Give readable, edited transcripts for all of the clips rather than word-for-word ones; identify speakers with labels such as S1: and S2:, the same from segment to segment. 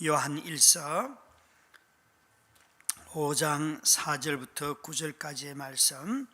S1: 요한 1서 5장 4절부터 9절까지의 말씀,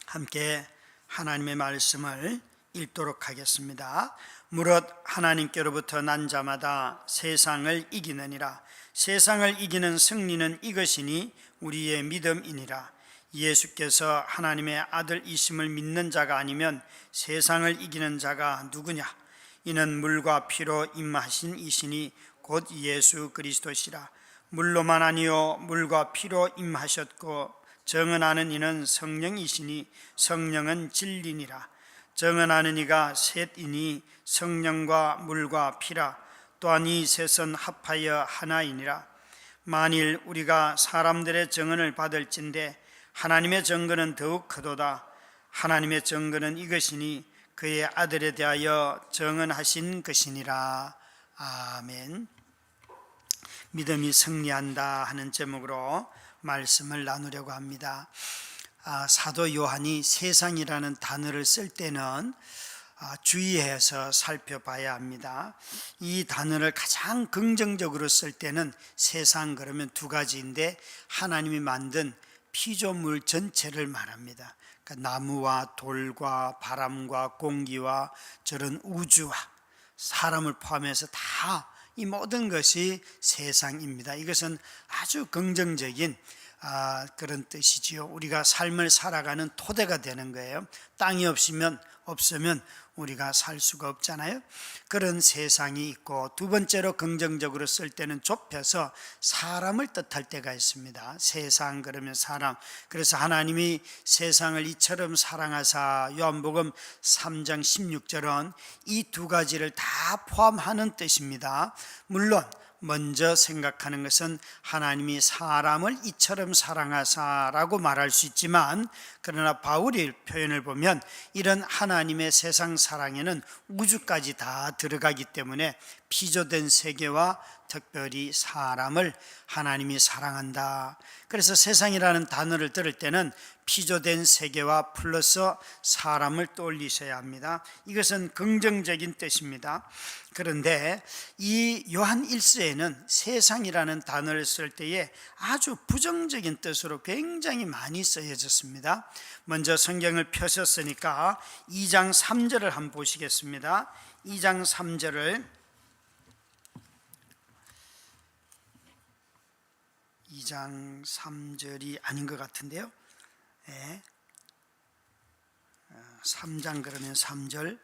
S1: 함께 하나님의 말씀을 읽도록 하겠습니다. 무릇 하나님께로부터 난 자마다 세상을 이기느니라. 세상을 이기는 승리는 이것이니 우리의 믿음이니라. 예수께서 하나님의 아들이심을 믿는 자가 아니면 세상을 이기는 자가 누구냐? 이는 물과 피로 임하신 이시니 곧 예수 그리스도시라. 물로만 아니요 물과 피로 임하셨고 정언하는 이는 성령이시니 성령은 진리니라. 정언하는 이가 셋이니 성령과 물과 피라. 또한 이 셋은 합하여 하나이니라. 만일 우리가 사람들의 정언을 받을진대 하나님의 증거는 더욱 크도다. 하나님의 증거는 이것이니 그의 아들에 대하여 정언하신 것이니라. 아멘. 믿음이 승리한다 하는 제목으로 말씀을 나누려고 합니다. 사도 요한이 세상이라는 단어를 쓸 때는 주의해서 살펴봐야 합니다. 이 단어를 가장 긍정적으로 쓸 때는 세상 그러면 두 가지인데, 하나님이 만든 피조물 전체를 말합니다. 그러니까 나무와 돌과 바람과 공기와 저런 우주와 사람을 포함해서 다 이 모든 것이 세상입니다. 이것은 아주 긍정적인 그런 뜻이지요. 우리가 삶을 살아가는 토대가 되는 거예요. 땅이 없으면 우리가 살 수가 없잖아요. 그런 세상이 있고, 두 번째로 긍정적으로 쓸 때는 좁혀서 사람을 뜻할 때가 있습니다. 세상 그러면 사람. 그래서 하나님이 세상을 이처럼 사랑하사, 요한복음 3장 16절은 이 두 가지를 다 포함하는 뜻입니다. 물론 먼저 생각하는 것은 하나님이 사람을 이처럼 사랑하사라고 말할 수 있지만, 그러나 바울의 표현을 보면 이런 하나님의 세상 사랑에는 우주까지 다 들어가기 때문에 피조된 세계와 특별히 사람을 하나님이 사랑한다. 그래서 세상이라는 단어를 들을 때는 피조된 세계와 플러스 사람을 떠올리셔야 합니다. 이것은 긍정적인 뜻입니다. 그런데 이 요한 1서에는 세상이라는 단어를 쓸 때에 아주 부정적인 뜻으로 굉장히 많이 쓰여졌습니다. 먼저 성경을 펴셨으니까 2장 3절을 한번 보시겠습니다. 2장 3절을 2장 3절이 아닌 것 같은데요. 3장 그러면 3절.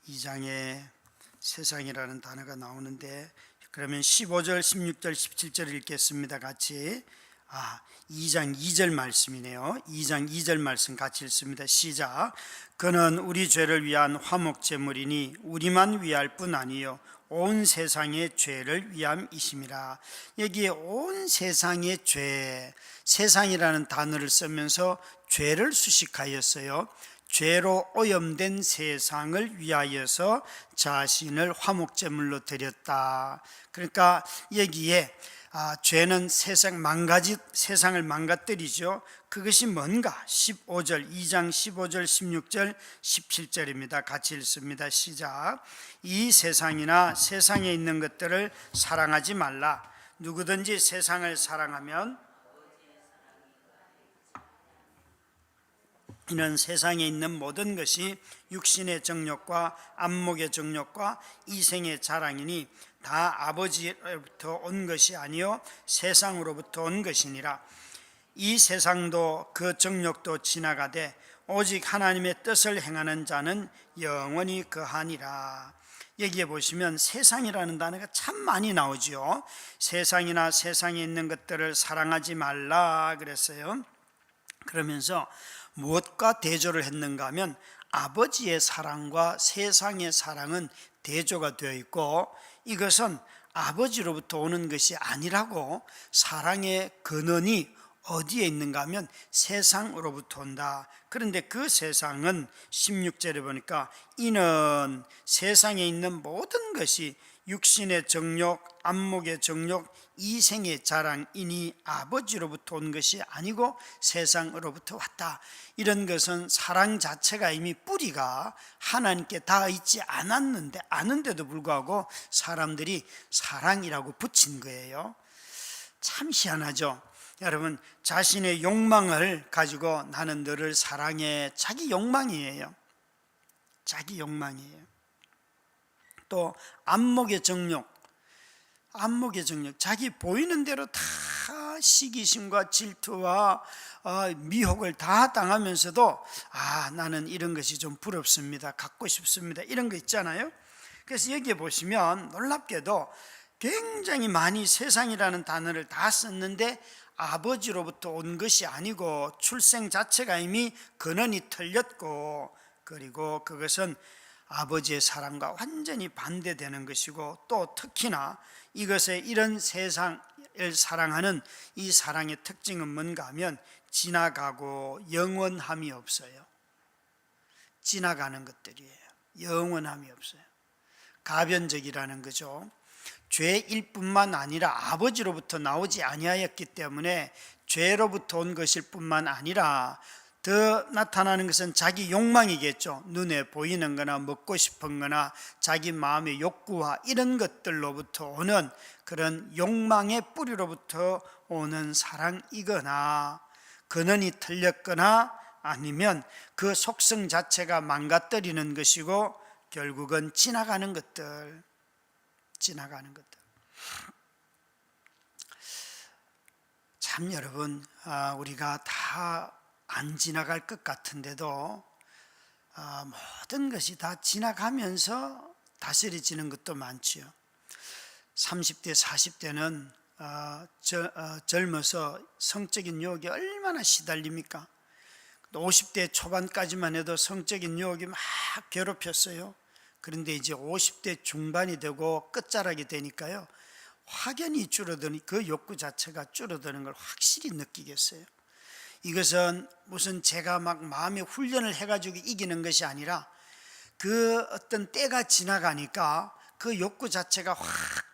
S1: 2장에 세상이라는 단어가 나오는데, 그러면 15절, 16절, 17절 읽겠습니다. 같이. 2장 2절 말씀이네요. 2장 2절 말씀 같이 읽습니다. 시작. 그는 우리 죄를 위한 화목제물이니 우리만 위할 뿐 아니요 온 세상의 죄를 위함이심이라. 여기에 온 세상의 죄, 세상이라는 단어를 쓰면서 죄를 수식하였어요. 죄로 오염된 세상을 위하여서 자신을 화목제물로 드렸다. 그러니까 여기에 죄는 세상을 망가뜨리죠. 그것이 뭔가? 15절, 2장 15절, 16절, 17절입니다. 같이 읽습니다. 시작. 이 세상이나 세상에 있는 것들을 사랑하지 말라. 누구든지 세상을 사랑하면 이는 세상에 있는 모든 것이 육신의 정욕과 안목의 정욕과 이생의 자랑이니 다 아버지로부터 온 것이 아니요 세상으로부터 온 것이니라. 이 세상도 그 정욕도 지나가되 오직 하나님의 뜻을 행하는 자는 영원히 거하니라. 여기에 보시면 세상이라는 단어가 참 많이 나오죠. 세상이나 세상에 있는 것들을 사랑하지 말라 그랬어요. 그러면서 무엇과 대조를 했는가 하면 아버지의 사랑과 세상의 사랑은 대조가 되어 있고, 이것은 아버지로부터 오는 것이 아니라고, 사랑의 근원이 어디에 있는가 하면 세상으로부터 온다. 그런데 그 세상은 16절에 보니까 이는 세상에 있는 모든 것이 육신의 정욕, 안목의 정욕, 이생의 자랑이니 아버지로부터 온 것이 아니고 세상으로부터 왔다. 이런 것은 사랑 자체가 이미 뿌리가 하나님께 닿아 있지 않은데도 불구하고 사람들이 사랑이라고 붙인 거예요. 참 희한하죠. 여러분, 자신의 욕망을 가지고 나는 너를 사랑해. 자기 욕망이에요. 자기 욕망이에요. 또 안목의 정욕, 자기 보이는 대로 다 시기심과 질투와 미혹을 다 당하면서도 나는 이런 것이 좀 부럽습니다, 갖고 싶습니다, 이런 거 있잖아요. 그래서 여기에 보시면 놀랍게도 굉장히 많이 세상이라는 단어를 다 썼는데 아버지로부터 온 것이 아니고 출생 자체가 이미 근원이 틀렸고, 그리고 그것은 아버지의 사랑과 완전히 반대되는 것이고, 또 특히나 이것에 이런 세상을 사랑하는 이 사랑의 특징은 뭔가 하면 지나가고 영원함이 없어요. 지나가는 것들이에요. 영원함이 없어요. 가변적이라는 거죠. 죄일 뿐만 아니라 아버지로부터 나오지 아니하였기 때문에 죄로부터 온 것일 뿐만 아니라 더 나타나는 것은 자기 욕망이겠죠. 눈에 보이는 거나 먹고 싶은 거나 자기 마음의 욕구와 이런 것들로부터 오는 그런 욕망의 뿌리로부터 오는 사랑이거나 근원이 틀렸거나 아니면 그 속성 자체가 망가뜨리는 것이고 결국은 지나가는 것들. 참 여러분, 우리가 다 안 지나갈 것 같은데도 모든 것이 다 지나가면서 다스려지는 것도 많지요. 30대, 40대는 젊어서 성적인 유혹에 얼마나 시달립니까? 50대 초반까지만 해도 성적인 유혹이 막 괴롭혔어요. 그런데 이제 50대 중반이 되고 끝자락이 되니까요, 확연히 줄어드니 그 욕구 자체가 줄어드는 걸 확실히 느끼겠어요. 이것은 무슨 제가 막 마음의 훈련을 해가지고 이기는 것이 아니라 그 어떤 때가 지나가니까 그 욕구 자체가 확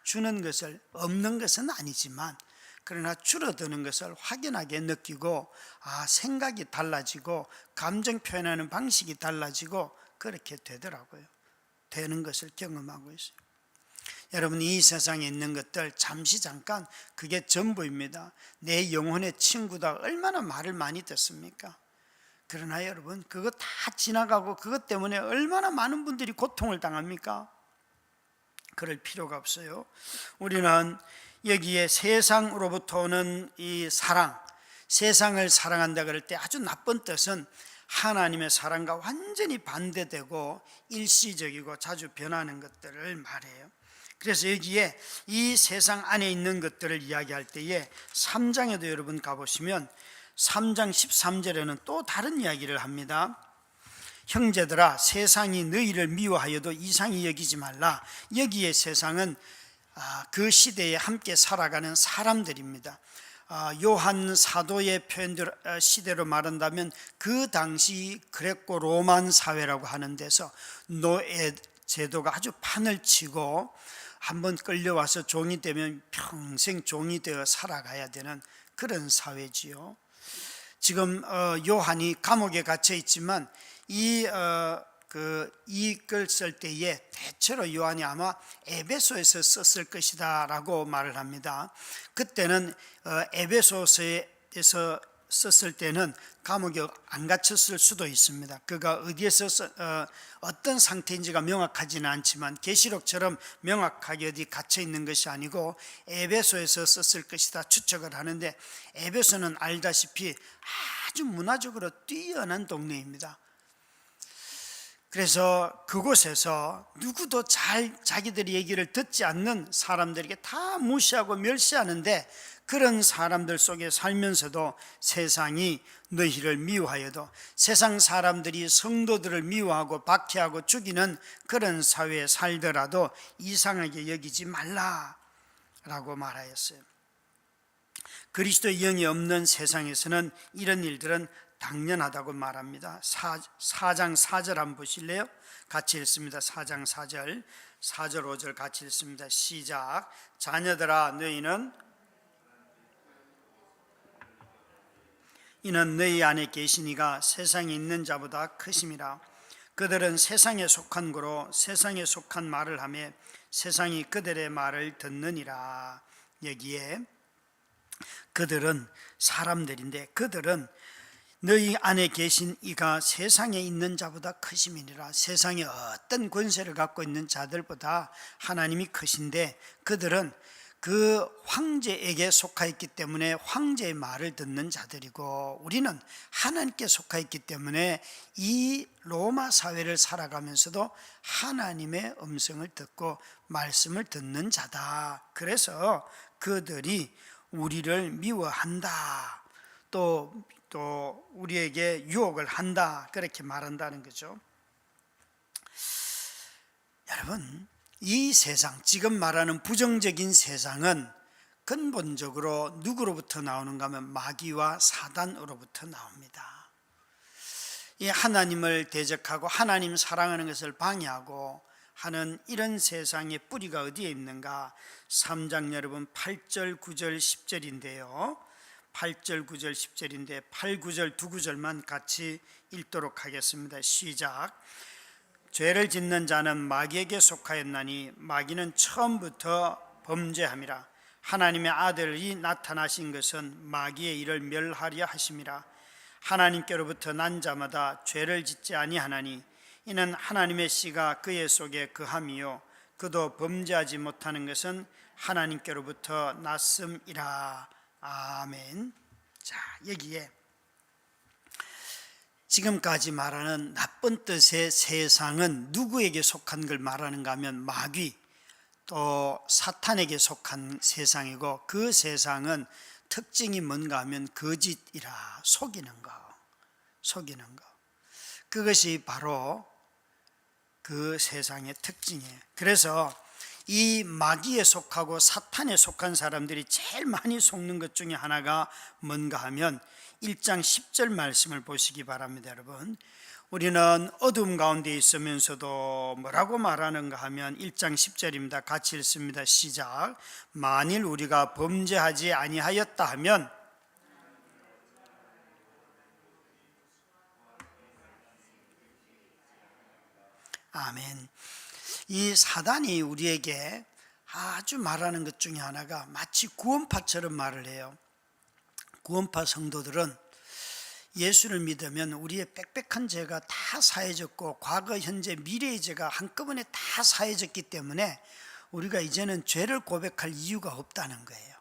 S1: 주는 것을, 없는 것은 아니지만 그러나 줄어드는 것을 확연하게 느끼고, 생각이 달라지고 감정 표현하는 방식이 달라지고 그렇게 되더라고요. 되는 것을 경험하고 있어요. 여러분, 이 세상에 있는 것들 잠깐 그게 전부입니다. 내 영혼의 친구다 얼마나 말을 많이 듣습니까? 그러나 여러분, 그거 다 지나가고 그것 때문에 얼마나 많은 분들이 고통을 당합니까? 그럴 필요가 없어요. 우리는 여기에 세상으로부터 오는 이 사랑, 세상을 사랑한다 그럴 때 아주 나쁜 뜻은 하나님의 사랑과 완전히 반대되고 일시적이고 자주 변하는 것들을 말해요. 그래서 여기에 이 세상 안에 있는 것들을 이야기할 때에 3장에도 여러분 가보시면 3장 13절에는 또 다른 이야기를 합니다. 형제들아, 세상이 너희를 미워하여도 이상히 여기지 말라. 여기에 세상은 그 시대에 함께 살아가는 사람들입니다. 요한 사도의 표현대로 시대로 말한다면 그 당시 그레코 로만 사회라고 하는 데서 노예 제도가 아주 판을 치고 한번 끌려와서 종이 되면 평생 종이 되어 살아가야 되는 그런 사회지요. 지금 요한이 감옥에 갇혀 있지만 이 글 쓸 때에 대체로 요한이 아마 에베소에서 썼을 것이다 라고 말을 합니다. 그때는 에베소서에서 썼을 때는 감옥에 안 갇혔을 수도 있습니다. 그가 어디에서 어떤 상태인지가 명확하지는 않지만 계시록처럼 명확하게 어디 갇혀 있는 것이 아니고 에베소에서 썼을 것이다 추측을 하는데, 에베소는 알다시피 아주 문화적으로 뛰어난 동네입니다. 그래서 그곳에서 누구도 자기들의 얘기를 듣지 않는 사람들에게 다 무시하고 멸시하는데, 그런 사람들 속에 살면서도 세상이 너희를 미워하여도, 세상 사람들이 성도들을 미워하고 박해하고 죽이는 그런 사회에 살더라도 이상하게 여기지 말라라고 말하였어요. 그리스도의 영이 없는 세상에서는 이런 일들은 당연하다고 말합니다. 4장 4절 한번 보실래요? 같이 읽습니다. 4장 4절 4절 5절 같이 읽습니다. 시작. 자녀들아 너희는 이는 너희 안에 계시니가 세상에 있는 자보다 크심이라. 그들은 세상에 속한 거로 세상에 속한 말을 하며 세상이 그들의 말을 듣느니라. 여기에 그들은 사람들인데 그들은 너희 안에 계신 이가 세상에 있는 자보다 크심이니라. 세상에 어떤 권세를 갖고 있는 자들보다 하나님이 크신데 그들은 그 황제에게 속하 있기 때문에 황제의 말을 듣는 자들이고, 우리는 하나님께 속하 있기 때문에 이 로마 사회를 살아가면서도 하나님의 음성을 듣고 말씀을 듣는 자다. 그래서 그들이 우리를 미워한다, 또 우리에게 유혹을 한다, 그렇게 말한다는 거죠. 여러분, 이 세상, 지금 말하는 부정적인 세상은 근본적으로 누구로부터 나오는가 하면 마귀와 사단으로부터 나옵니다. 이 하나님을 대적하고 하나님 사랑하는 것을 방해하고 하는 이런 세상의 뿌리가 어디에 있는가? 3장 여러분 8절 9절 10절인데요 8절 9절 10절인데 8, 9절 두 구절만 같이 읽도록 하겠습니다. 시작. 죄를 짓는 자는 마귀에게 속하였나니 마귀는 처음부터 범죄함이라. 하나님의 아들이 나타나신 것은 마귀의 일을 멸하려 하심이라. 하나님께로부터 난 자마다 죄를 짓지 아니하나니 이는 하나님의 씨가 그의 속에 거함이요 그도 범죄하지 못하는 것은 하나님께로부터 났음이라. 아멘. 자, 여기에 지금까지 말하는 나쁜 뜻의 세상은 누구에게 속한 걸 말하는가 하면 마귀, 또 사탄에게 속한 세상이고, 그 세상은 특징이 뭔가 하면 거짓이라, 속이는 거. 그것이 바로 그 세상의 특징이에요. 그래서 이 마귀에 속하고 사탄에 속한 사람들이 제일 많이 속는 것 중에 하나가 뭔가 하면 1장 10절 말씀을 보시기 바랍니다. 여러분, 우리는 어둠 가운데 있으면서도 뭐라고 말하는가 하면 1장 10절입니다. 같이 읽습니다. 시작. 만일 우리가 범죄하지 아니하였다 하면, 아멘. 이 사단이 우리에게 아주 말하는 것 중에 하나가 마치 구원파처럼 말을 해요. 구원파 성도들은 예수를 믿으면 우리의 빽빽한 죄가 다 사해졌고 과거, 현재, 미래의 죄가 한꺼번에 다 사해졌기 때문에 우리가 이제는 죄를 고백할 이유가 없다는 거예요.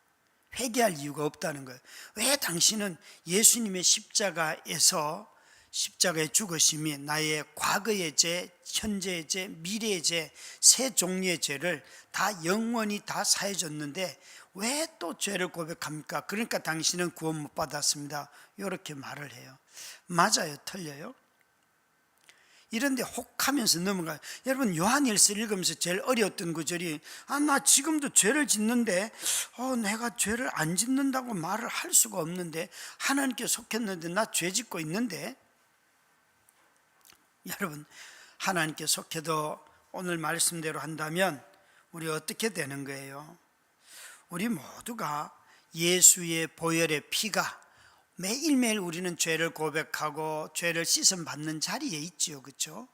S1: 회개할 이유가 없다는 거예요. 왜 당신은 예수님의 십자가의 죽으심이 나의 과거의 죄, 현재의 죄, 미래의 죄, 세 종류의 죄를 다 영원히 다 사해줬는데 왜 또 죄를 고백합니까? 그러니까 당신은 구원 못 받았습니다. 이렇게 말을 해요. 맞아요? 틀려요? 이런데 혹하면서 넘어가요. 여러분, 요한일서 읽으면서 제일 어려웠던 구절이 나 지금도 죄를 짓는데 내가 죄를 안 짓는다고 말을 할 수가 없는데, 하나님께 속했는데 나 죄 짓고 있는데. 여러분, 하나님께 속해도 오늘 말씀대로 한다면 우리 어떻게 되는 거예요? 우리 모두가 예수의 보혈의 피가 매일매일 우리는 죄를 고백하고 죄를 씻음 받는 자리에 있지요. 그렇죠?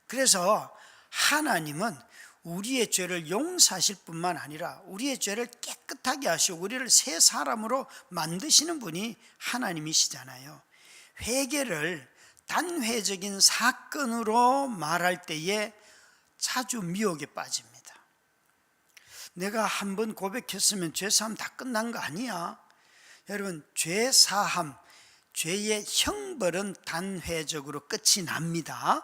S1: 그래서 하나님은 우리의 죄를 용서하실 뿐만 아니라 우리의 죄를 깨끗하게 하시고 우리를 새 사람으로 만드시는 분이 하나님이시잖아요. 회개를 단회적인 사건으로 말할 때에 자주 미혹에 빠집니다. 내가 한번 고백했으면 죄사함 다 끝난 거 아니야? 여러분, 죄사함, 죄의 형벌은 단회적으로 끝이 납니다.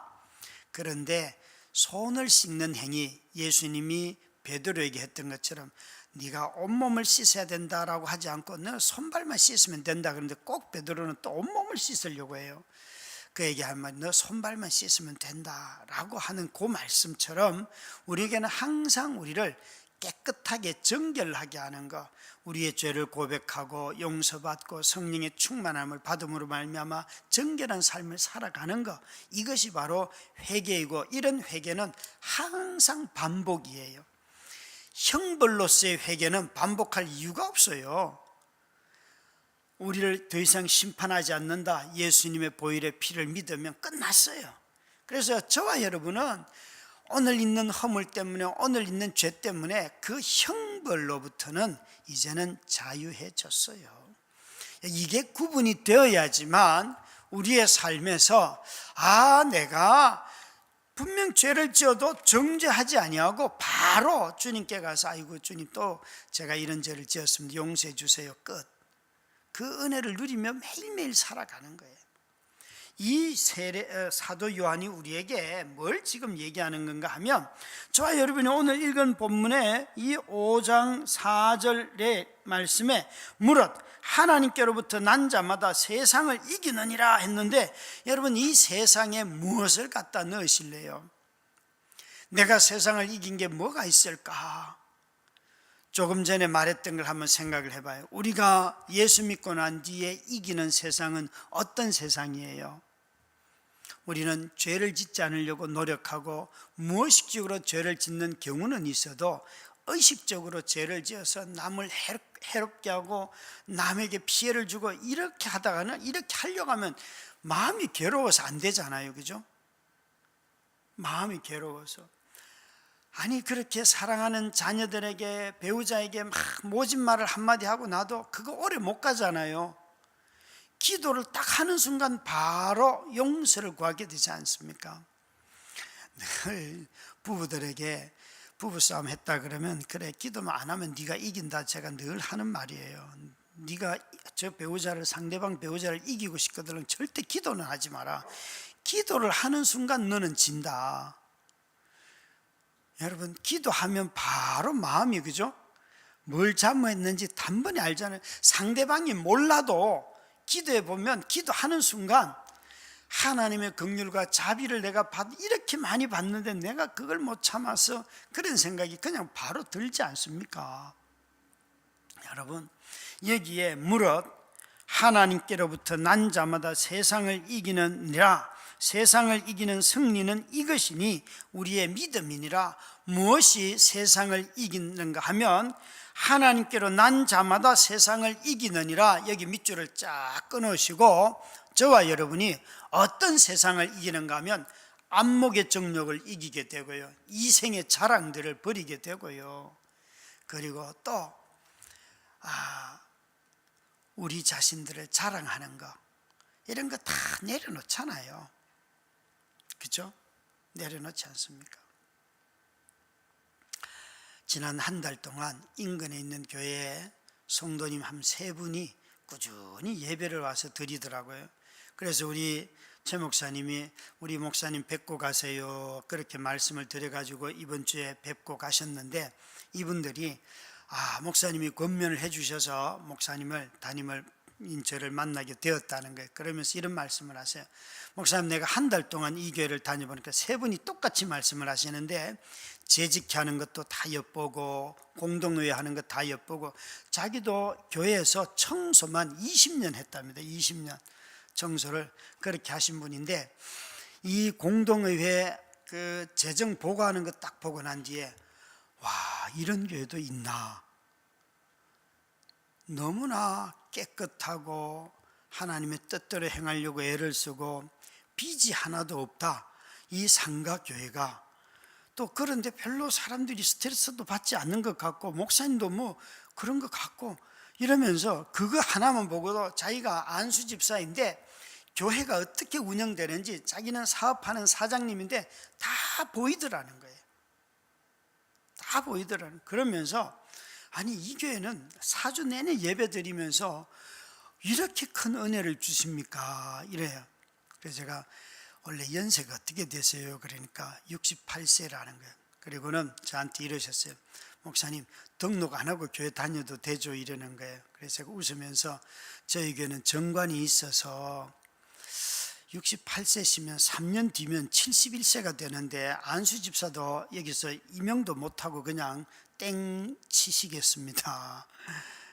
S1: 그런데 손을 씻는 행위, 예수님이 베드로에게 했던 것처럼 네가 온몸을 씻어야 된다라고 하지 않고 너 손발만 씻으면 된다 그런데 꼭 베드로는 또 온몸을 씻으려고 해요. 그에게 한 말, 너 손발만 씻으면 된다라고 하는 그 말씀처럼 우리에게는 항상 우리를 깨끗하게 정결하게 하는 것, 우리의 죄를 고백하고 용서받고 성령의 충만함을 받음으로 말미암아 정결한 삶을 살아가는 것, 이것이 바로 회개이고, 이런 회개는 항상 반복이에요. 형벌로서의 회개는 반복할 이유가 없어요. 우리를 더 이상 심판하지 않는다, 예수님의 보혈의 피를 믿으면 끝났어요. 그래서 저와 여러분은 오늘 있는 허물 때문에, 오늘 있는 죄 때문에 그 형벌로부터는 이제는 자유해졌어요. 이게 구분이 되어야지만 우리의 삶에서 내가 분명 죄를 지어도 정죄하지 아니하고 바로 주님께 가서 아이고 주님, 또 제가 이런 죄를 지었습니다, 용서해 주세요, 끝. 그 은혜를 누리며 매일매일 살아가는 거예요. 이 사도 요한이 우리에게 뭘 지금 얘기하는 건가 하면, 저와 여러분이 오늘 읽은 본문의 이 5장 4절의 말씀에 무릇 하나님께로부터 난 자마다 세상을 이기느니라 했는데, 여러분 이 세상에 무엇을 갖다 넣으실래요? 내가 세상을 이긴 게 뭐가 있을까? 조금 전에 말했던 걸 한번 생각을 해봐요. 우리가 예수 믿고 난 뒤에 이기는 세상은 어떤 세상이에요? 우리는 죄를 짓지 않으려고 노력하고 무의식적으로 죄를 짓는 경우는 있어도 의식적으로 죄를 지어서 남을 해롭게 하고 남에게 피해를 주고 이렇게 하다가는, 이렇게 하려고 하면 마음이 괴로워서 안 되잖아요, 그죠? 마음이 괴로워서. 아니 그렇게 사랑하는 자녀들에게, 배우자에게 막 모진 말을 한마디 하고 나도 그거 오래 못 가잖아요. 기도를 딱 하는 순간 바로 용서를 구하게 되지 않습니까? 늘 부부들에게 부부싸움 했다 그러면, 그래 기도만 안 하면 네가 이긴다, 제가 늘 하는 말이에요. 네가 저 배우자를, 상대방 배우자를 이기고 싶거든 절대 기도는 하지 마라. 기도를 하는 순간 너는 진다. 여러분 기도하면 바로 마음이, 그죠? 뭘 잘못했는지 단번에 알잖아요. 상대방이 몰라도 기도해 보면, 기도하는 순간 하나님의 긍휼과 자비를 내가 이렇게 많이 받는데 내가 그걸 못 참아서, 그런 생각이 그냥 바로 들지 않습니까? 여러분 여기에 무릇 하나님께로부터 난 자마다 세상을 이기느니라, 세상을 이기는 승리는 이것이니 우리의 믿음이니라. 무엇이 세상을 이기는가 하면, 하나님께로 난 자마다 세상을 이기느니라. 여기 밑줄을 쫙 끊으시고, 저와 여러분이 어떤 세상을 이기는가 하면 안목의 정욕을 이기게 되고요, 이생의 자랑들을 버리게 되고요, 그리고 또 우리 자신들을 자랑하는 거, 이런 거 다 내려놓잖아요, 그죠? 내려놓지 않습니까? 지난 한 달 동안 인근에 있는 교회에 성도님 한 3분이 꾸준히 예배를 와서 드리더라고요. 그래서 우리 최 목사님이 우리 목사님 뵙고 가세요, 그렇게 말씀을 드려가지고 이번 주에 뵙고 가셨는데, 이분들이 목사님이 권면을 해주셔서 목사님을, 담임을, 저를 만나게 되었다는 거예요. 그러면서 이런 말씀을 하세요. 목사님, 내가 한 달 동안 이 교회를 다녀보니까 3분이 똑같이 말씀을 하시는데, 재직회 하는 것도 다 엿보고 공동의회 하는 것 다 엿보고, 자기도 교회에서 청소만 20년 했답니다. 20년 청소를 그렇게 하신 분인데, 이 공동의회 그 재정 보고하는 것 딱 보고 난 뒤에, 와, 이런 교회도 있나, 너무나 깨끗하고 하나님의 뜻대로 행하려고 애를 쓰고 빚이 하나도 없다, 이 상가교회가. 또 그런데 별로 사람들이 스트레스도 받지 않는 것 같고, 목사님도 뭐 그런 것 같고, 이러면서 그거 하나만 보고도 자기가 안수 집사인데 교회가 어떻게 운영되는지, 자기는 사업하는 사장님인데 다 보이더라는 거예요. 다 보이더라는. 그러면서 아니 이 교회는 4주 내내 예배 드리면서 이렇게 큰 은혜를 주십니까? 이래요. 그래서 제가 원래 연세가 어떻게 되세요? 그러니까 68세라는 거예요. 그리고는 저한테 이러셨어요. 목사님, 등록 안 하고 교회 다녀도 되죠? 이러는 거예요. 그래서 제가 웃으면서, 저희 교회는 정관이 있어서 68세시면 3년 뒤면 71세가 되는데 안수 집사도 여기서 임명도 못하고 그냥 땡 치시겠습니다.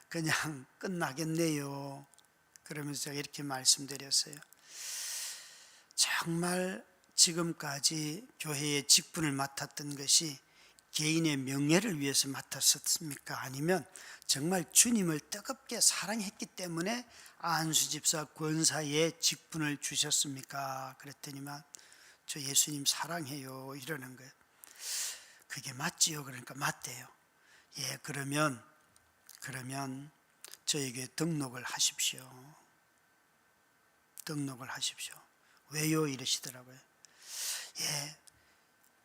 S1: 그냥 끝나겠네요. 그러면서 제가 이렇게 말씀드렸어요. 정말 지금까지 교회의 직분을 맡았던 것이 개인의 명예를 위해서 맡았었습니까? 아니면 정말 주님을 뜨겁게 사랑했기 때문에 안수 집사 권사의 직분을 주셨습니까? 그랬더니만 저 예수님 사랑해요 이러는 거예요. 그게 맞지요? 그러니까 맞대요. 예, 그러면 저에게 등록을 하십시오. 등록을 하십시오. 왜요? 이러시더라고요. 예,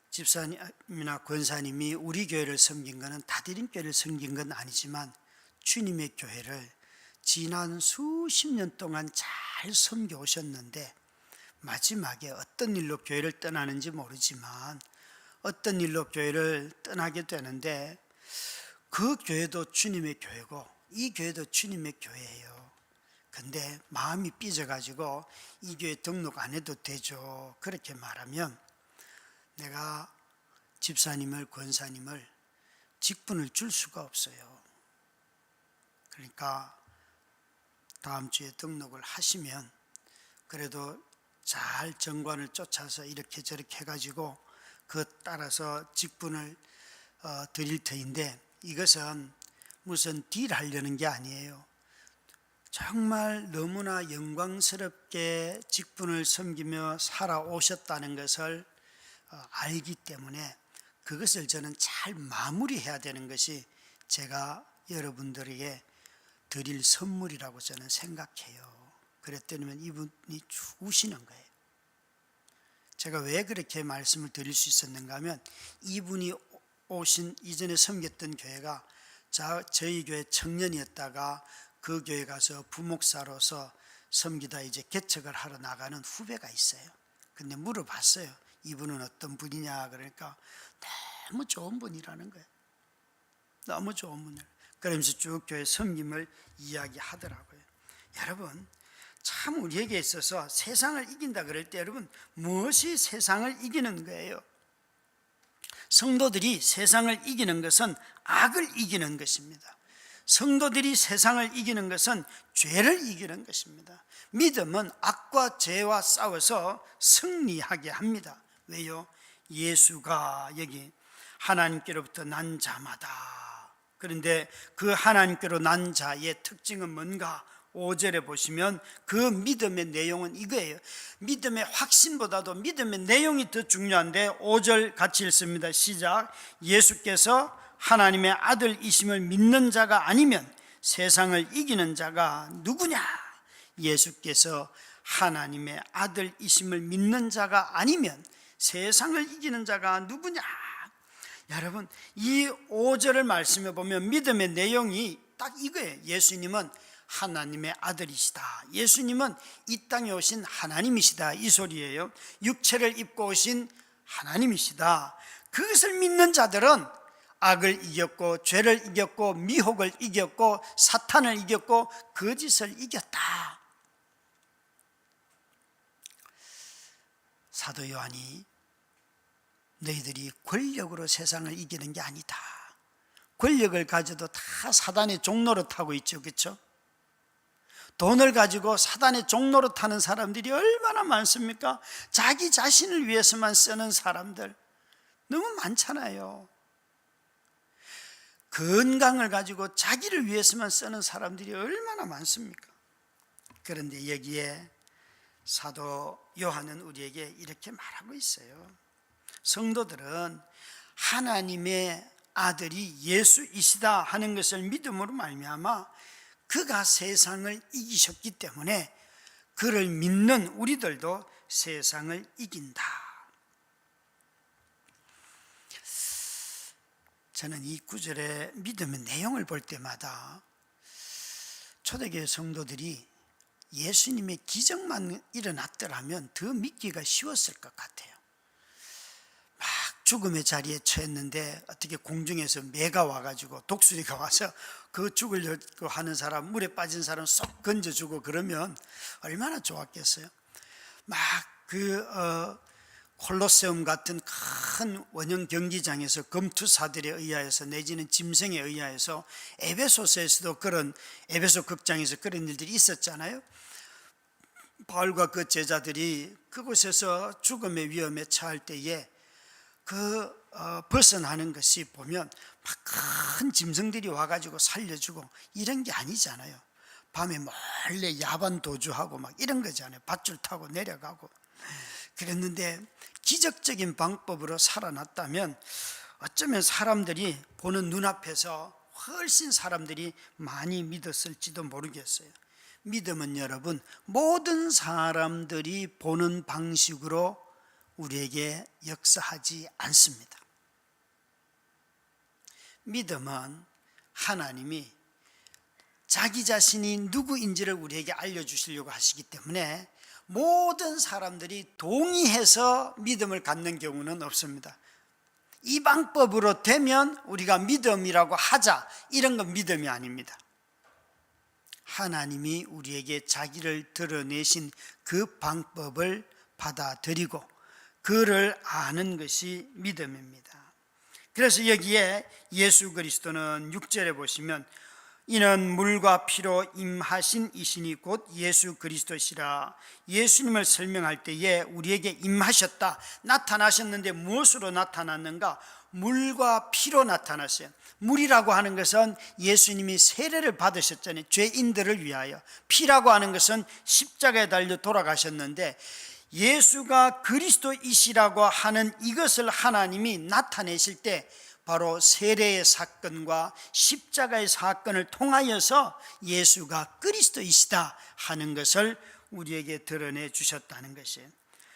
S1: 집사님이나 권사님이 우리 교회를 섬긴 것은 다디림교회를 섬긴 건 아니지만 주님의 교회를 지난 수십 년 동안 잘 섬겨 오셨는데 마지막에 어떤 일로 교회를 떠나는지 모르지만 어떤 일로 교회를 떠나게 되는데 그 교회도 주님의 교회고 이 교회도 주님의 교회예요. 근데 마음이 삐져가지고 이 교회 등록 안 해도 되죠. 그렇게 말하면 내가 집사님을 권사님을 직분을 줄 수가 없어요. 그러니까 다음 주에 등록을 하시면 그래도 잘 정관을 쫓아서 이렇게 저렇게 해가지고 그 따라서 직분을 드릴 터인데 이것은 무슨 딜하려는 게 아니에요. 정말 너무나 영광스럽게 직분을 섬기며 살아오셨다는 것을 알기 때문에 그것을 저는 잘 마무리해야 되는 것이 제가 여러분들에게 드릴 선물이라고 저는 생각해요. 그랬더니 이분이 주시는 거예요. 제가 왜 그렇게 말씀을 드릴 수 있었는가 하면 이분이 오신 이전에 섬겼던 교회가 저희 교회 청년이었다가 그 교회 가서 부목사로서 섬기다 이제 개척을 하러 나가는 후배가 있어요. 근데 물어봤어요. 이분은 어떤 분이냐 그러니까 너무 좋은 분이라는 거예요. 너무 좋은 분이에요. 그러면서 쭉 교회 섬김을 이야기하더라고요. 여러분 참 우리에게 있어서 세상을 이긴다 그럴 때 여러분 무엇이 세상을 이기는 거예요? 성도들이 세상을 이기는 것은 악을 이기는 것입니다. 성도들이 세상을 이기는 것은 죄를 이기는 것입니다. 믿음은 악과 죄와 싸워서 승리하게 합니다. 왜요? 예수가 여기 하나님께로부터 난 자마다. 그런데 그 하나님께로 난 자의 특징은 뭔가? 5절에 보시면 그 믿음의 내용은 이거예요. 믿음의 확신보다도 믿음의 내용이 더 중요한데 5절 같이 읽습니다. 시작. 예수께서 하나님의 아들이심을 믿는 자가 아니면 세상을 이기는 자가 누구냐? 예수께서 하나님의 아들이심을 믿는 자가 아니면 세상을 이기는 자가 누구냐? 여러분 이 5절을 말씀해 보면 믿음의 내용이 딱 이거예요. 예수님은 하나님의 아들이시다. 예수님은 이 땅에 오신 하나님이시다. 이 소리예요. 육체를 입고 오신 하나님이시다. 그것을 믿는 자들은 악을 이겼고 죄를 이겼고 미혹을 이겼고 사탄을 이겼고 거짓을 이겼다. 사도 요한이 너희들이 권력으로 세상을 이기는 게 아니다. 권력을 가져도 다 사단의 종로로 타고 있죠. 그렇죠? 돈을 가지고 사단의 종로로 타는 사람들이 얼마나 많습니까? 자기 자신을 위해서만 쓰는 사람들 너무 많잖아요. 건강을 가지고 자기를 위해서만 쓰는 사람들이 얼마나 많습니까? 그런데 여기에 사도 요한은 우리에게 이렇게 말하고 있어요. 성도들은 하나님의 아들이 예수이시다 하는 것을 믿음으로 말미암아 그가 세상을 이기셨기 때문에 그를 믿는 우리들도 세상을 이긴다. 저는 이 구절의 믿음의 내용을 볼 때마다 초대교회 성도들이 예수님의 기적만 일어났더라면 더 믿기가 쉬웠을 것 같아요. 막 죽음의 자리에 처했는데 어떻게 공중에서 매가 와가지고 독수리가 와서 그 죽으려고 하는 사람, 물에 빠진 사람 쏙 건져주고 그러면 얼마나 좋았겠어요. 막 콜로세움 같은 큰 원형 경기장에서 검투사들에 의하여서 내지는 짐승에 의하여서 에베소서에서도 그런 에베소 극장에서 그런 일들이 있었잖아요. 바울과 그 제자들이 그곳에서 죽음의 위험에 처할 때에 벗어나는 것이 보면 막 큰 짐승들이 와가지고 살려주고 이런 게 아니잖아요. 밤에 몰래 야반 도주하고 막 이런 거잖아요. 밧줄 타고 내려가고 그랬는데 기적적인 방법으로 살아났다면 어쩌면 사람들이 보는 눈앞에서 훨씬 사람들이 많이 믿었을지도 모르겠어요. 믿음은 여러분 모든 사람들이 보는 방식으로 우리에게 역사하지 않습니다. 믿음은 하나님이 자기 자신이 누구인지를 우리에게 알려주시려고 하시기 때문에 모든 사람들이 동의해서 믿음을 갖는 경우는 없습니다. 이 방법으로 되면 우리가 믿음이라고 하자, 이런 건 믿음이 아닙니다. 하나님이 우리에게 자기를 드러내신 그 방법을 받아들이고 그를 아는 것이 믿음입니다. 그래서 여기에 예수 그리스도는 6절에 보시면 이는 물과 피로 임하신 이시니 곧 예수 그리스도시라. 예수님을 설명할 때에 우리에게 임하셨다, 나타나셨는데 무엇으로 나타났는가? 물과 피로 나타났어요. 물이라고 하는 것은 예수님이 세례를 받으셨잖아요. 죄인들을 위하여. 피라고 하는 것은 십자가에 달려 돌아가셨는데 예수가 그리스도이시라고 하는 이것을 하나님이 나타내실 때 바로 세례의 사건과 십자가의 사건을 통하여서 예수가 그리스도이시다 하는 것을 우리에게 드러내 주셨다는 것이에요.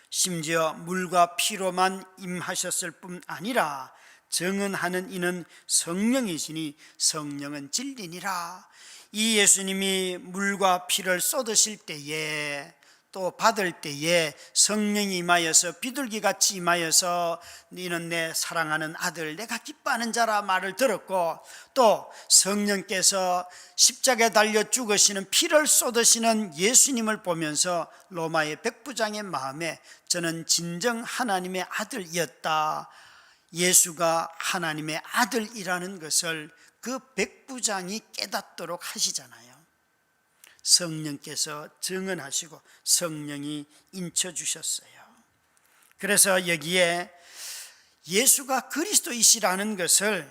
S1: 심지어 물과 피로만 임하셨을 뿐 아니라 정언하는 이는 성령이시니 성령은 진리니라. 이 예수님이 물과 피를 쏟으실 때에 또 받을 때에 성령이 임하여서 비둘기같이 임하여서 너는 내 사랑하는 아들 내가 기뻐하는 자라 말을 들었고, 또 성령께서 십자가에 달려 죽으시는 피를 쏟으시는 예수님을 보면서 로마의 백부장의 마음에 저는 진정 하나님의 아들이었다, 예수가 하나님의 아들이라는 것을 그 백부장이 깨닫도록 하시잖아요. 성령께서 증언하시고 성령이 인쳐주셨어요. 그래서 여기에 예수가 그리스도이시라는 것을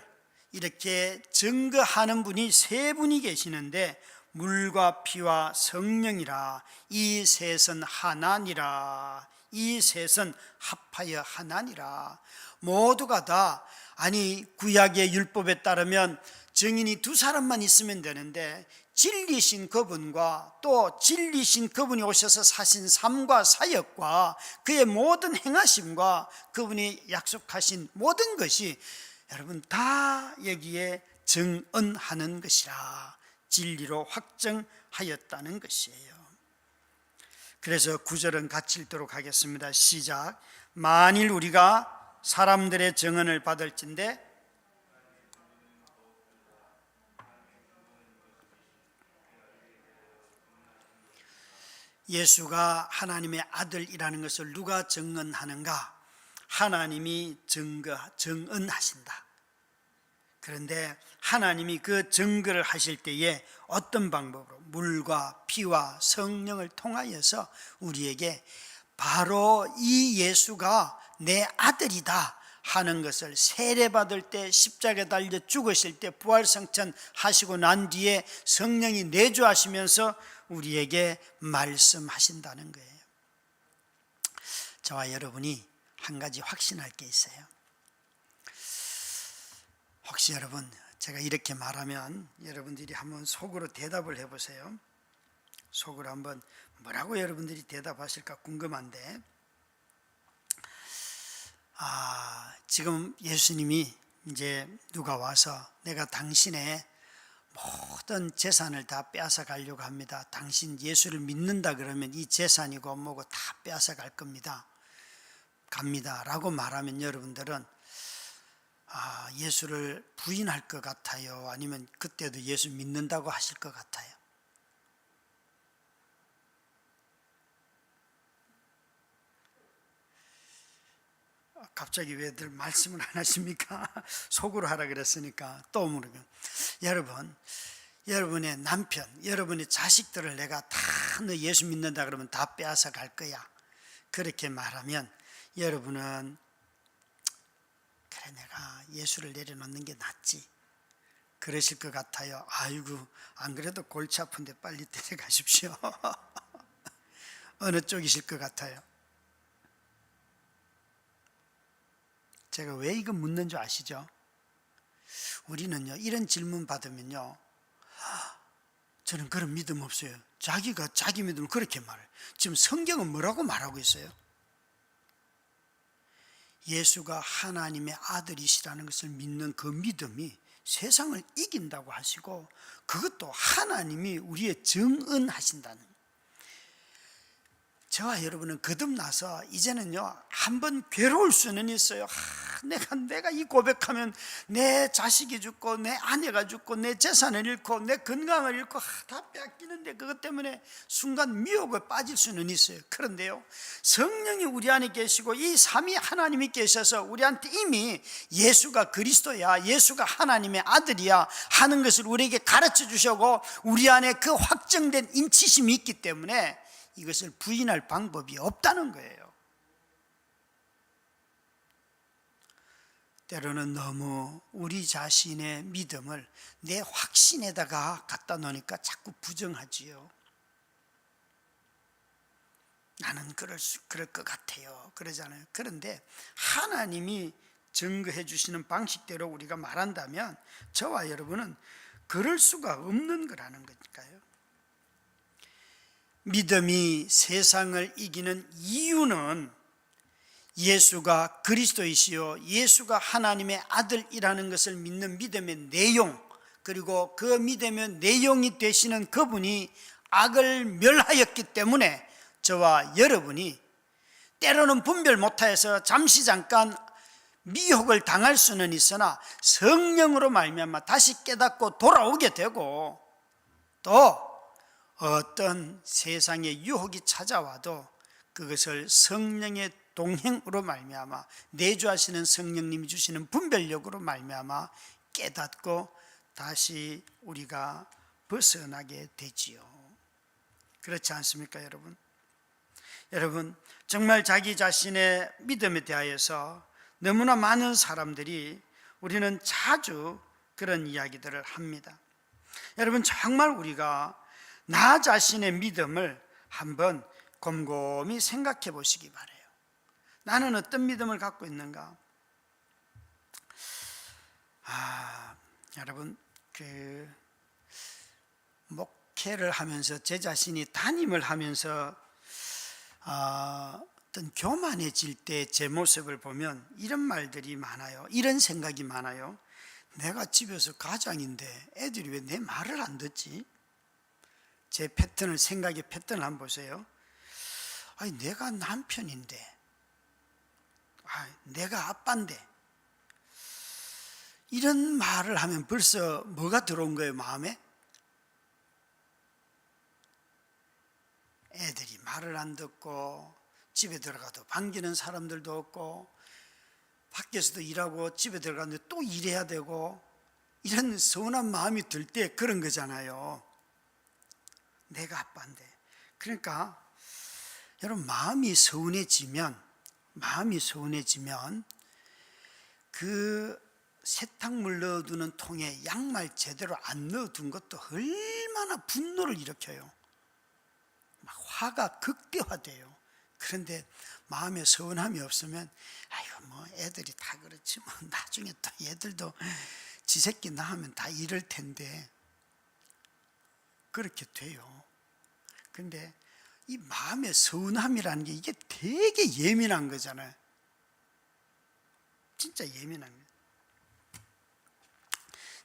S1: 이렇게 증거하는 분이 세 분이 계시는데 물과 피와 성령이라, 이 셋은 하나니라, 이 셋은 합하여 하나니라. 모두가 다, 아니 구약의 율법에 따르면 증인이 두 사람만 있으면 되는데 진리신 그분과 또 진리신 그분이 오셔서 사신 삶과 사역과 그의 모든 행하심과 그분이 약속하신 모든 것이 여러분 다 여기에 증언하는 것이라, 진리로 확정하였다는 것이에요. 그래서 9절은 같이 읽도록 하겠습니다. 시작. 만일 우리가 사람들의 증언을 받을진대 예수가 하나님의 아들이라는 것을 누가 증언하는가? 하나님이 증언하신다. 그런데 하나님이 그 증거를 하실 때에 어떤 방법으로? 물과 피와 성령을 통하여서 우리에게 바로 이 예수가 내 아들이다 하는 것을 세례받을 때, 십자가에 달려 죽으실 때, 부활승천 하시고 난 뒤에 성령이 내주하시면서 우리에게 말씀하신다는 거예요. 저와 여러분이 한 가지 확신할 게 있어요. 혹시 여러분 제가 이렇게 말하면 여러분들이 한번 속으로 대답을 해보세요. 속으로 한번 뭐라고 여러분들이 대답하실까 궁금한데, 지금 예수님이 이제 누가 와서 내가 당신의 모든 재산을 다 빼앗아 가려고 합니다. 당신 예수를 믿는다 그러면 이 재산이고 뭐고 다 빼앗아 갈 겁니다. 갑니다 라고 말하면 여러분들은 예수를 부인할 것 같아요? 아니면 그때도 예수 믿는다고 하실 것 같아요? 갑자기 왜들 말씀을 안 하십니까? 속으로 하라 그랬으니까 또 모르고. 여러분, 여러분의 남편, 여러분의 자식들을 내가 다 너 예수 믿는다 그러면 다 빼앗아 갈 거야, 그렇게 말하면 여러분은 그래 내가 예수를 내려놓는 게 낫지 그러실 것 같아요. 아이고 안 그래도 골치 아픈데 빨리 데려가십시오. 어느 쪽이실 것 같아요? 제가 왜 이거 묻는 줄 아시죠? 우리는요 이런 질문 받으면요 저는 그런 믿음 없어요. 자기가 자기 믿음을 그렇게 말해요. 지금 성경은 뭐라고 말하고 있어요? 예수가 하나님의 아들이시라는 것을 믿는 그 믿음이 세상을 이긴다고 하시고 그것도 하나님이 우리의 정은하신다는. 저와 여러분은 거듭나서 이제는요 한번 괴로울 수는 있어요. 내가 이 고백하면 내 자식이 죽고 내 아내가 죽고 내 재산을 잃고 내 건강을 잃고 다 빼앗기는데 그것 때문에 순간 미혹에 빠질 수는 있어요. 그런데요 성령이 우리 안에 계시고 이 삼위 하나님이 계셔서 우리한테 이미 예수가 그리스도야, 예수가 하나님의 아들이야 하는 것을 우리에게 가르쳐 주시고 우리 안에 그 확정된 인치심이 있기 때문에 이것을 부인할 방법이 없다는 거예요. 때로는 너무 우리 자신의 믿음을 내 확신에다가 갖다 놓으니까 자꾸 부정하지요. 나는 그럴 것 같아요 그러잖아요. 그런데 하나님이 증거해 주시는 방식대로 우리가 말한다면 저와 여러분은 그럴 수가 없는 거라는 거니까요. 믿음이 세상을 이기는 이유는 예수가 그리스도이시요 예수가 하나님의 아들이라는 것을 믿는 믿음의 내용, 그리고 그 믿음의 내용이 되시는 그분이 악을 멸하였기 때문에 저와 여러분이 때로는 분별 못하여서 잠시 잠깐 미혹을 당할 수는 있으나 성령으로 말미암아 다시 깨닫고 돌아오게 되고 또 어떤 세상의 유혹이 찾아와도 그것을 성령의 동행으로 말미암아 내주하시는 성령님이 주시는 분별력으로 말미암아 깨닫고 다시 우리가 벗어나게 되지요. 그렇지 않습니까 여러분? 여러분 정말 자기 자신의 믿음에 대하여서 너무나 많은 사람들이 우리는 자주 그런 이야기들을 합니다. 여러분 정말 우리가 나 자신의 믿음을 한번 곰곰이 생각해 보시기 바라요. 나는 어떤 믿음을 갖고 있는가? 여러분 목회를 하면서 제 자신이 담임을 하면서 어떤 교만해질 때 제 모습을 보면 이런 말들이 많아요. 이런 생각이 많아요. 내가 집에서 가장인데 애들이 왜 내 말을 안 듣지? 제 패턴을, 생각의 패턴을 한번 보세요. 내가 남편인데, 내가 아빠인데, 이런 말을 하면 벌써 뭐가 들어온 거예요, 마음에? 애들이 말을 안 듣고 집에 들어가도 반기는 사람들도 없고 밖에서도 일하고 집에 들어가는데 또 일해야 되고 이런 서운한 마음이 들 때 그런 거잖아요. 내가 아빠인데. 그러니까 여러분 마음이 서운해지면 그 세탁물 넣어두는 통에 양말 제대로 안 넣어둔 것도 얼마나 분노를 일으켜요. 막 화가 극대화돼요. 그런데 마음에 서운함이 없으면 애들이 다 그렇지 뭐 나중에 또 얘들도 지 새끼 낳으면 다 이럴 텐데 그렇게 돼요. 그런데 이 마음의 서운함이라는 게 이게 되게 예민한 거잖아요. 진짜 예민한 거예요.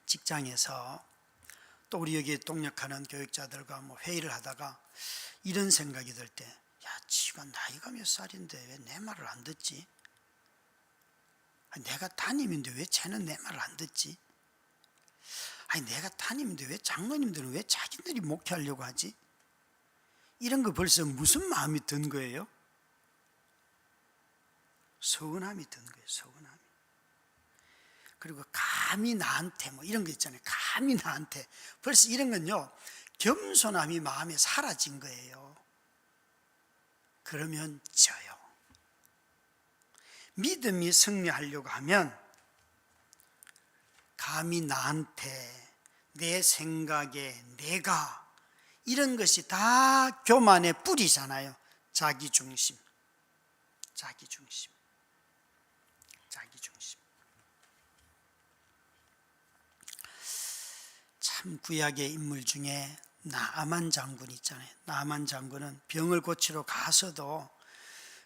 S1: 직장에서 또 우리 여기 동역하는 교육자들과 회의를 하다가 이런 생각이 들 때, 지가 나이가 몇 살인데 왜 내 말을 안 듣지? 내가 담임인데 왜 쟤는 내 말을 안 듣지? 내가 담임인데 왜 장로님들은 왜 자기들이 목회하려고 하지? 이런 거 벌써 무슨 마음이 든 거예요? 서운함이 든 거예요. 서운함이. 그리고 감히 나한테 뭐 이런 거 있잖아요. 감히 나한테. 벌써 이런 건요, 겸손함이 마음에 사라진 거예요. 그러면 져요. 믿음이 승리하려고 하면 감히 나한테, 내 생각에, 내가, 이런 것이 다 교만의 뿌리잖아요. 자기중심, 자기중심, 자기중심. 참 구약의 인물 중에 나아만 장군 있잖아요. 나아만 장군은 병을 고치러 가서도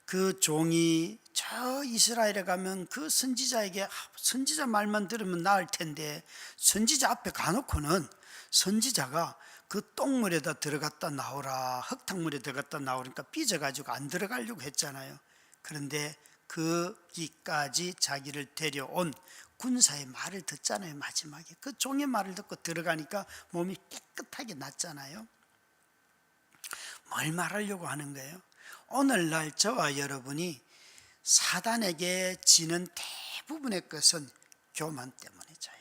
S1: 그 종이 저 이스라엘에 가면 그 선지자에게 선지자 말만 들으면 나을 텐데, 선지자 앞에 가놓고는 선지자가 그 똥물에다 들어갔다 나오라, 흙탕물에 들어갔다 나오니까 삐져가지고 안 들어가려고 했잖아요. 그런데 거기까지 자기를 데려온 군사의 말을 듣잖아요. 마지막에 그 종의 말을 듣고 들어가니까 몸이 깨끗하게 낫잖아요. 뭘 말하려고 하는 거예요? 오늘날 저와 여러분이 사단에게 지는 대부분의 것은 교만 때문에 져요.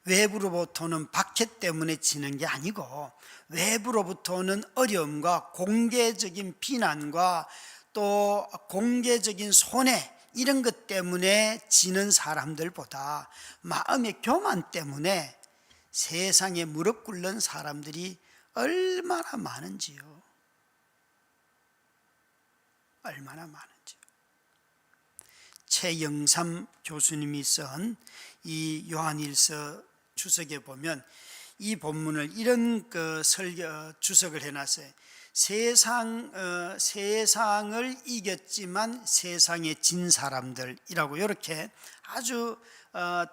S1: 외부로부터 오는 박해 때문에 지는 게 아니고, 외부로부터 오는 어려움과 공개적인 비난과 또 공개적인 손해, 이런 것 때문에 지는 사람들보다 마음의 교만 때문에 세상에 무릎 꿇는 사람들이 얼마나 많은지요. 얼마나 많은지요. 최영삼 교수님이 쓴 이 요한일서 주석에 보면 이 본문을 이런 주석을 해놨어요. 세상을 이겼지만 세상에 진 사람들이라고, 이렇게 아주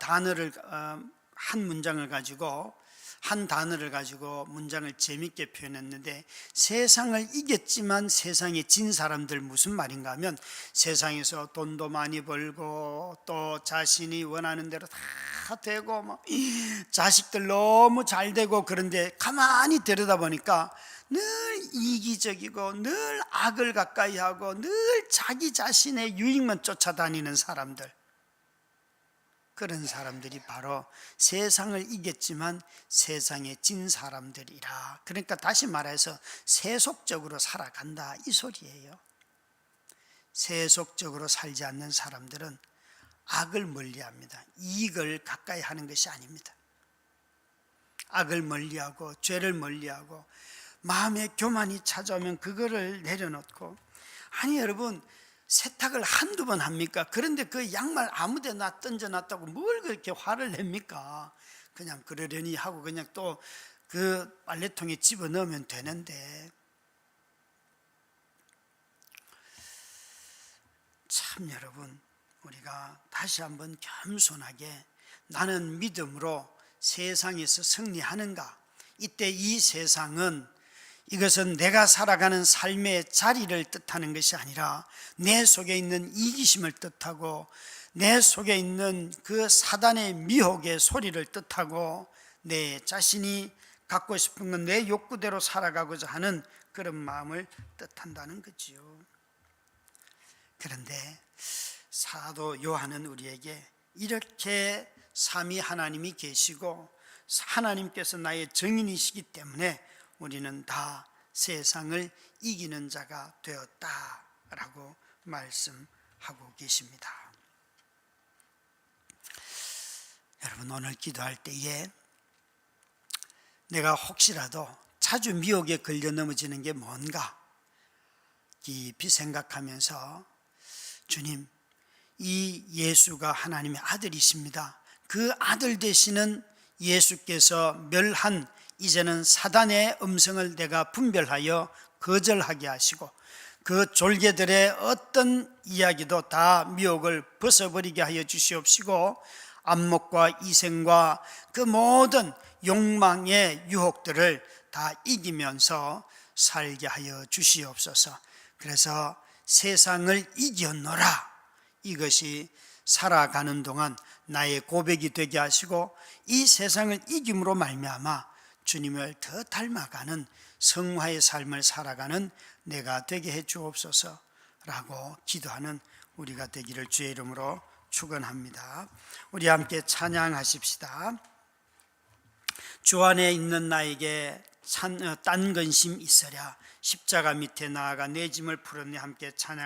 S1: 단어를 한 문장을 가지고, 한 단어를 가지고 문장을 재밌게 표현했는데, 세상을 이겼지만 세상에 진 사람들, 무슨 말인가 하면 세상에서 돈도 많이 벌고 또 자신이 원하는 대로 다 되고 뭐 자식들 너무 잘 되고, 그런데 가만히 들여다보니까 늘 이기적이고 늘 악을 가까이 하고 늘 자기 자신의 유익만 쫓아다니는 사람들, 그런 사람들이 바로 세상을 이겼지만 세상에 진 사람들이라. 그러니까 다시 말해서 세속적으로 살아간다, 이 소리예요. 세속적으로 살지 않는 사람들은 악을 멀리합니다. 이익을 가까이 하는 것이 아닙니다. 악을 멀리하고 죄를 멀리하고 마음에 교만이 찾아오면 그거를 내려놓고, 아니 여러분, 세탁을 한두 번 합니까? 그런데 그 양말 아무데나 던져놨다고 뭘 그렇게 화를 냅니까? 그냥 그러려니 하고 그냥 또 그 빨래통에 집어넣으면 되는데, 참 여러분, 우리가 다시 한번 겸손하게 나는 믿음으로 세상에서 승리하는가? 이때 이 세상은, 이것은 내가 살아가는 삶의 자리를 뜻하는 것이 아니라 내 속에 있는 이기심을 뜻하고 내 속에 있는 그 사단의 미혹의 소리를 뜻하고 내 자신이 갖고 싶은 건 내 욕구대로 살아가고자 하는 그런 마음을 뜻한다는 거지요. 그런데 사도 요한은 우리에게 이렇게 삼위 하나님이 계시고 하나님께서 나의 정인이시기 때문에 우리는 다 세상을 이기는 자가 되었다라고 말씀하고 계십니다. 여러분, 오늘 기도할 때에 내가 혹시라도 자주 미혹에 걸려 넘어지는 게 뭔가 깊이 생각하면서, 주님, 이 예수가 하나님의 아들이십니다. 그 아들 되시는 예수께서 멸한 이제는 사단의 음성을 내가 분별하여 거절하게 하시고 그 졸개들의 어떤 이야기도 다 미혹을 벗어버리게 하여 주시옵시고, 안목과 이생과 그 모든 욕망의 유혹들을 다 이기면서 살게 하여 주시옵소서. 그래서 세상을 이겼노라, 이것이 살아가는 동안 나의 고백이 되게 하시고, 이 세상을 이김으로 말미암아 주님을 더 닮아가는 성화의 삶을 살아가는 내가 되게 해 주옵소서라고 기도하는 우리가 되기를 주의 이름으로 축원합니다. 우리 함께 찬양하십시다. 주 안에 있는 나에게 딴 근심 있으랴, 십자가 밑에 나아가 내 짐을 풀었네. 함께 찬양.